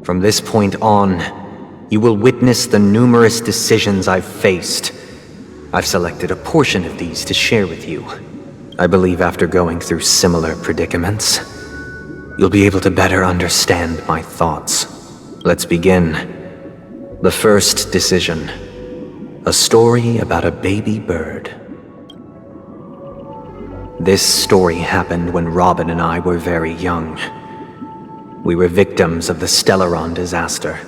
From this point on, you will witness the numerous decisions I've faced. I've selected a portion of these to share with you. I believe after going through similar predicaments, you'll be able to better understand my thoughts. Let's begin. The first decision. A story about a baby bird. This story happened when Robin and I were very young. We were victims of the Stelleron disaster,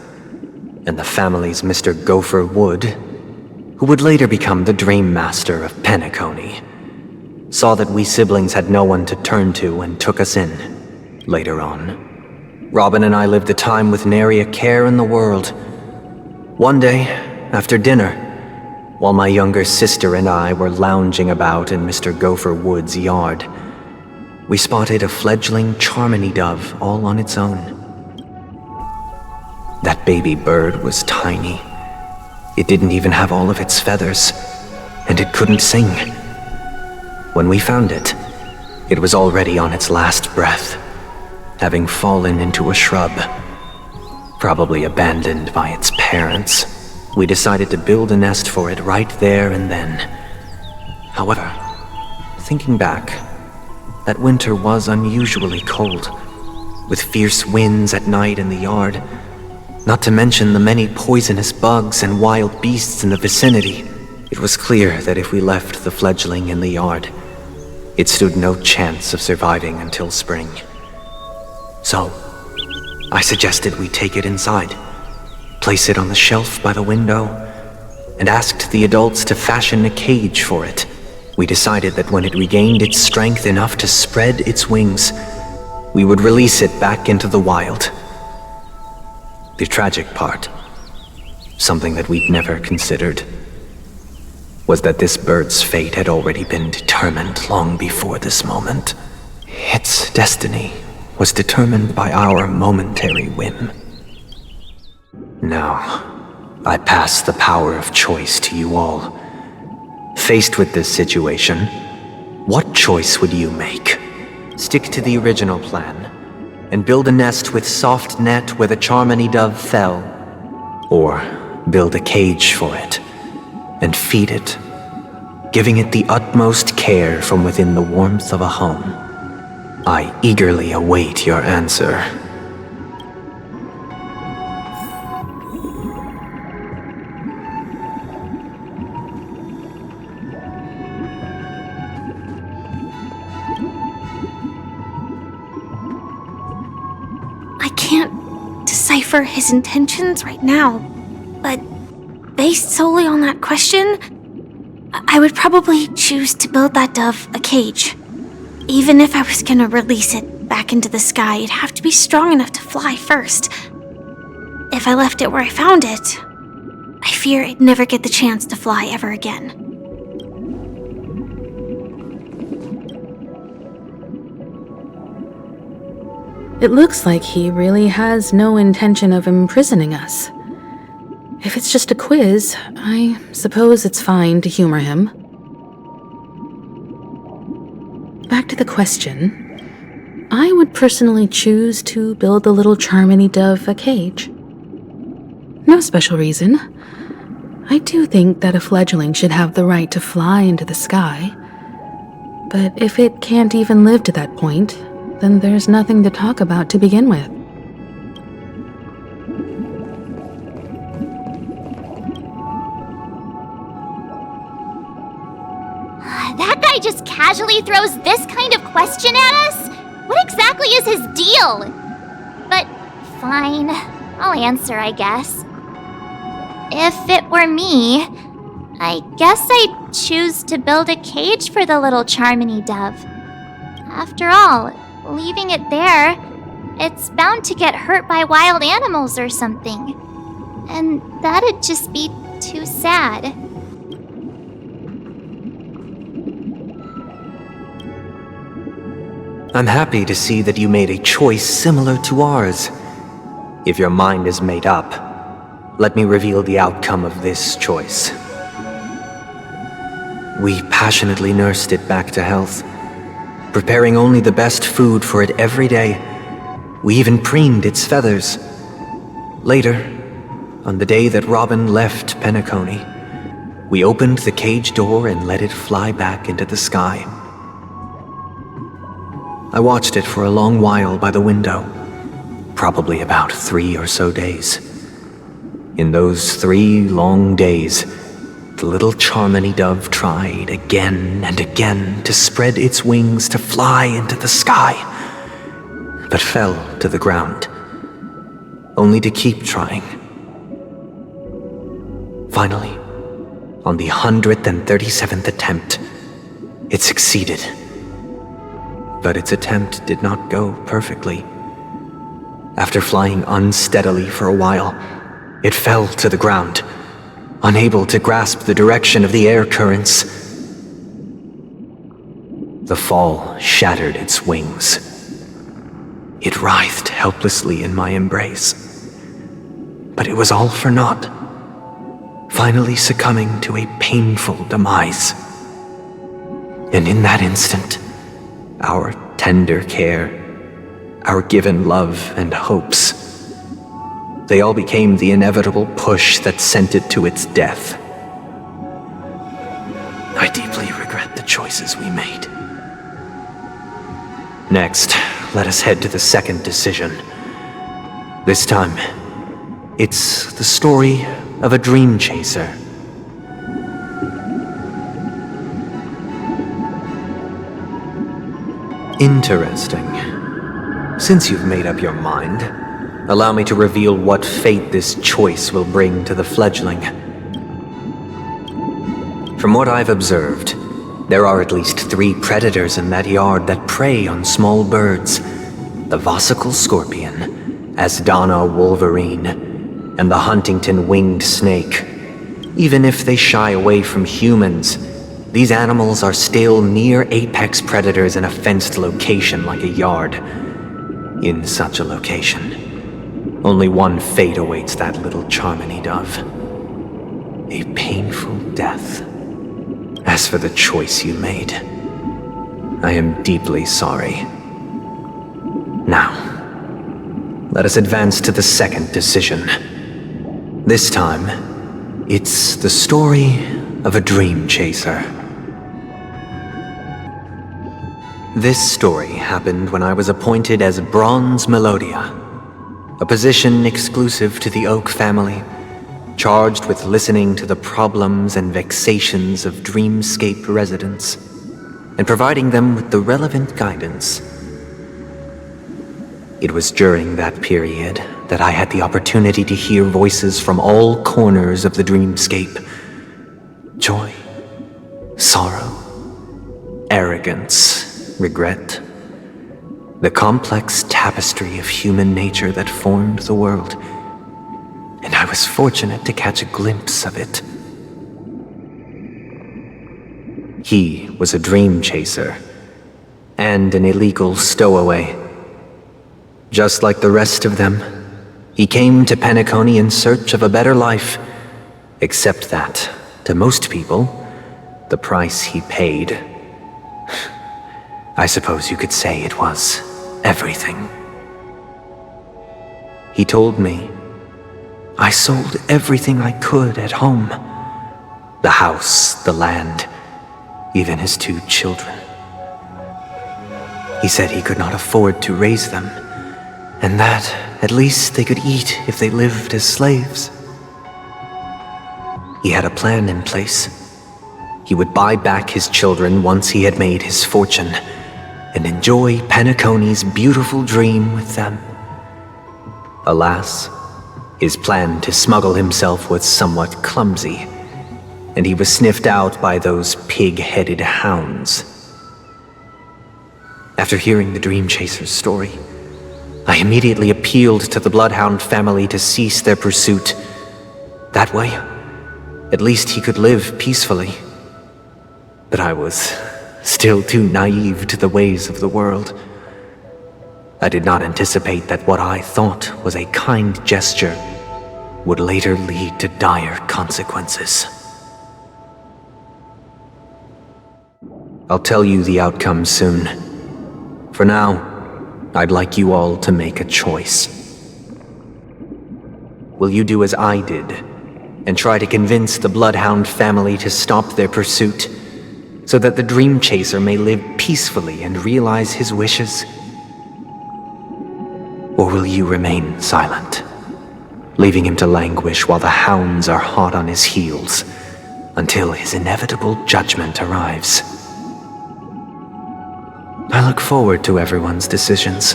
and the family's Mr. Gopher Wood, who would later become the Dream Master of Penacony, saw that we siblings had no one to turn to and took us in. Later on, Robin and I lived a time with nary a care in the world. One day, after dinner, while my younger sister and I were lounging about in Mr. Gopher Wood's yard, we spotted a fledgling Charmony dove all on its own. That baby bird was tiny. It didn't even have all of its feathers, and it couldn't sing. When we found it, it was already on its last breath, having fallen into a shrub, probably abandoned by its parents. We decided to build a nest for it right there and then. However, thinking back, that winter was unusually cold, with fierce winds at night in the yard, not to mention the many poisonous bugs and wild beasts in the vicinity. It was clear that if we left the fledgling in the yard, it stood no chance of surviving until spring. So, I suggested we take it inside, place it on the shelf by the window, and asked the adults to fashion a cage for it. We decided that when it regained its strength enough to spread its wings, we would release it back into the wild. The tragic part, something that we'd never considered, was that this bird's fate had already been determined long before this moment. Its destiny was determined by our momentary whim. Now, I pass the power of choice to you all. Faced with this situation, what choice would you make? Stick to the original plan and build a nest with soft net where the Charmony dove fell, or build a cage for it and feed it, giving it the utmost care from within the warmth of a home. I eagerly await your answer. I can't decipher his intentions right now, but based solely on that question, I would probably choose to build that dove a cage. Even if I was gonna release it back into the sky, it'd have to be strong enough to fly first. If I left it where I found it, I fear it'd never get the chance to fly ever again. It looks like he really has no intention of imprisoning us. If it's just a quiz, I suppose it's fine to humor him. Back to the question. I would personally choose to build the little Charmony dove a cage. No special reason. I do think that a fledgling should have the right to fly into the sky. But if it can't even live to that point, then there's nothing to talk about to begin with. That guy just casually throws this kind of question at us? What exactly is his deal? But fine, I'll answer, I guess. If it were me, I guess I'd choose to build a cage for the little Charmony dove. After all, leaving it there, it's bound to get hurt by wild animals or something. And that'd just be too sad. I'm happy to see that you made a choice similar to ours. If your mind is made up, let me reveal the outcome of this choice. We passionately nursed it back to health, preparing only the best food for it every day. We even preened its feathers. Later, on the day that Robin left Penacony, we opened the cage door and let it fly back into the sky. I watched it for a long while by the window, probably about 3 or so days. In those 3 long days, the little Charmony dove tried again and again to spread its wings to fly into the sky, but fell to the ground, only to keep trying. Finally, on the 137th attempt, it succeeded. But its attempt did not go perfectly. After flying unsteadily for a while, it fell to the ground, unable to grasp the direction of the air currents. The fall shattered its wings. It writhed helplessly in my embrace. But it was all for naught, finally succumbing to a painful demise. And in that instant, our tender care, our given love and hopes, they all became the inevitable push that sent it to its death. I deeply regret the choices we made. Next, let us head to the second decision. This time, it's the story of a dream chaser. Interesting. Since you've made up your mind, allow me to reveal what fate this choice will bring to the fledgling. From what I've observed, there are at least 3 predators in that yard that prey on small birds: the Vossicle scorpion, Asdana wolverine, and the Huntington winged snake. Even if they shy away from humans, these animals are still near apex predators in a fenced location like a yard. In such a location, only one fate awaits that little Charmony dove: a painful death. As for the choice you made, I am deeply sorry. Now, let us advance to the second decision. This time, it's the story of a dream chaser. This story happened when I was appointed as Bronze Melodia, a position exclusive to the Oak family, charged with listening to the problems and vexations of dreamscape residents and providing them with the relevant guidance. It was during that period that I had the opportunity to hear voices from all corners of the dreamscape: joy, sorrow, arrogance, regret, the complex tapestry of human nature that formed the world, and I was fortunate to catch a glimpse of it. He was a dream chaser and an illegal stowaway. Just like the rest of them, he came to Penacony in search of a better life, except that, to most people, the price he paid, I suppose you could say it was everything. He told me, I sold everything I could at home: the house, the land, even his 2 children. He said he could not afford to raise them, and that at least they could eat if they lived as slaves. He had a plan in place. He would buy back his children once he had made his fortune, and enjoy Penacony's beautiful dream with them. Alas, his plan to smuggle himself was somewhat clumsy, and he was sniffed out by those pig-headed hounds. After hearing the dream chaser's story, I immediately appealed to the bloodhound family to cease their pursuit. That way, at least he could live peacefully. But I was still too naive to the ways of the world. I did not anticipate that what I thought was a kind gesture would later lead to dire consequences. I'll tell you the outcome soon. For now, I'd like you all to make a choice. Will you do as I did, and try to convince the bloodhound family to stop their pursuit, so that the dream chaser may live peacefully and realize his wishes? Or will you remain silent, leaving him to languish while the hounds are hot on his heels, until his inevitable judgment arrives? I look forward to everyone's decisions.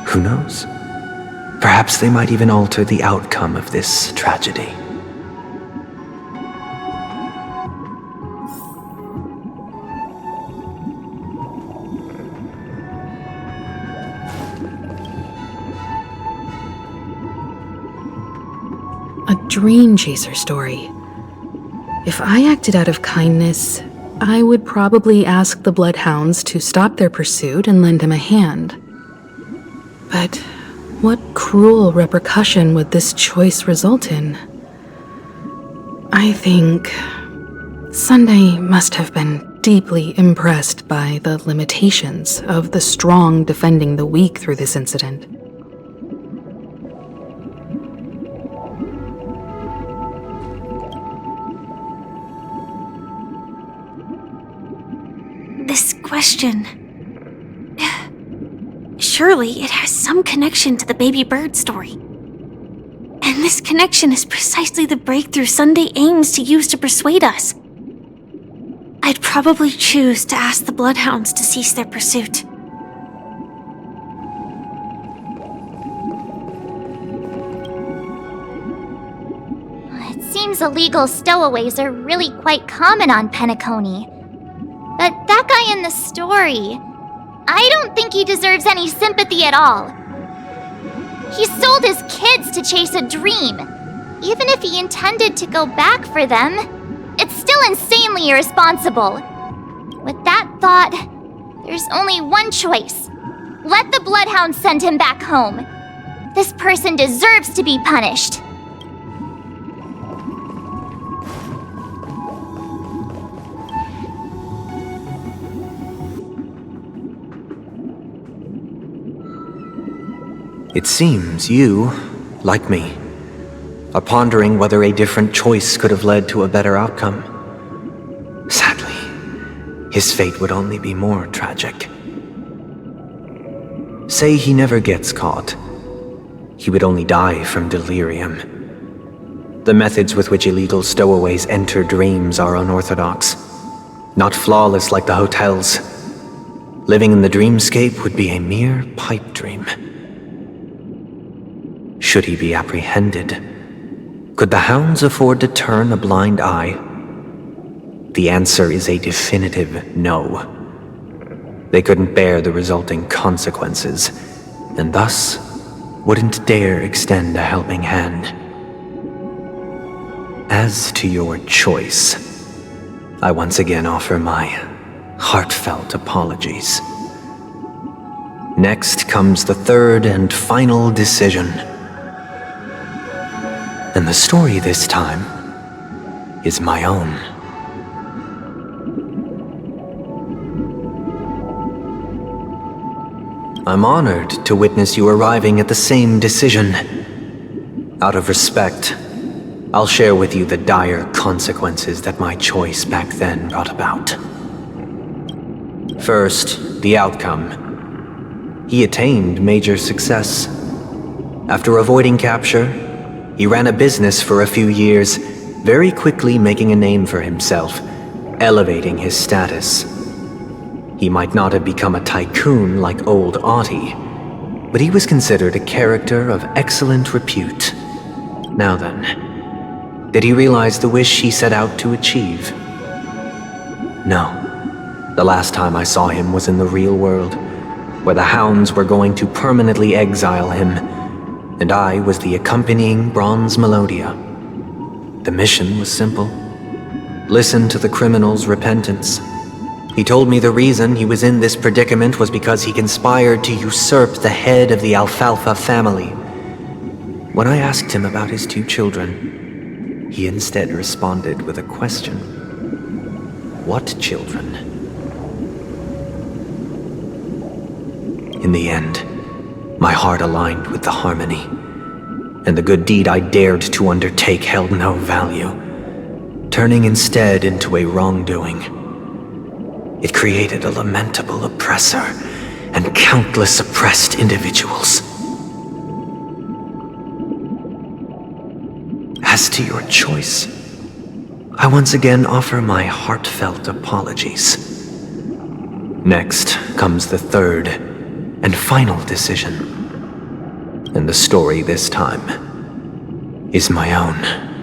Who knows? Perhaps they might even alter the outcome of this tragedy. A dream chaser story. If I acted out of kindness, I would probably ask the bloodhounds to stop their pursuit and lend him a hand. But what cruel repercussion would this choice result in? I think Sunday must have been deeply impressed by the limitations of the strong defending the weak through this incident. This question... Surely it has some connection to the baby bird story. And this connection is precisely the breakthrough Sunday aims to use to persuade us. I'd probably choose to ask the bloodhounds to cease their pursuit. It seems illegal stowaways are really quite common on Penacony. But that guy in the story, I don't think he deserves any sympathy at all. He sold his kids to chase a dream. Even if he intended to go back for them, it's still insanely irresponsible. With that thought, there's only one choice. Let the bloodhounds send him back home. This person deserves to be punished. It seems you, like me, are pondering whether a different choice could have led to a better outcome. Sadly, his fate would only be more tragic. Say he never gets caught. He would only die from delirium. The methods with which illegal stowaways enter dreams are unorthodox, not flawless like the hotels. Living in the dreamscape would be a mere pipe dream. Should he be apprehended? Could the hounds afford to turn a blind eye? The answer is a definitive no. They couldn't bear the resulting consequences, and thus wouldn't dare extend a helping hand. As to your choice, I once again offer my heartfelt apologies. Next comes the third and final decision. And the story this time is my own. I'm honored to witness you arriving at the same decision. Out of respect, I'll share with you the dire consequences that my choice back then brought about. First, the outcome. He attained major success. After avoiding capture, he ran a business for a few years, very quickly making a name for himself, elevating his status. He might not have become a tycoon like old Audie, but he was considered a character of excellent repute. Now then, did he realize the wish he set out to achieve? No. The last time I saw him was in the real world, where the hounds were going to permanently exile him, and I was the accompanying bronze melodia. The mission was simple. Listen to the criminal's repentance. He told me the reason he was in this predicament was because he conspired to usurp the head of the Alfalfa family. When I asked him about his 2 children, he instead responded with a question. What children? In the end, my heart aligned with the harmony. and the good deed I dared to undertake held no value, turning instead into a wrongdoing. It created a lamentable oppressor and countless oppressed individuals. As to your choice, I once again offer my heartfelt apologies. Next comes the third and final decision. And the story this time is my own.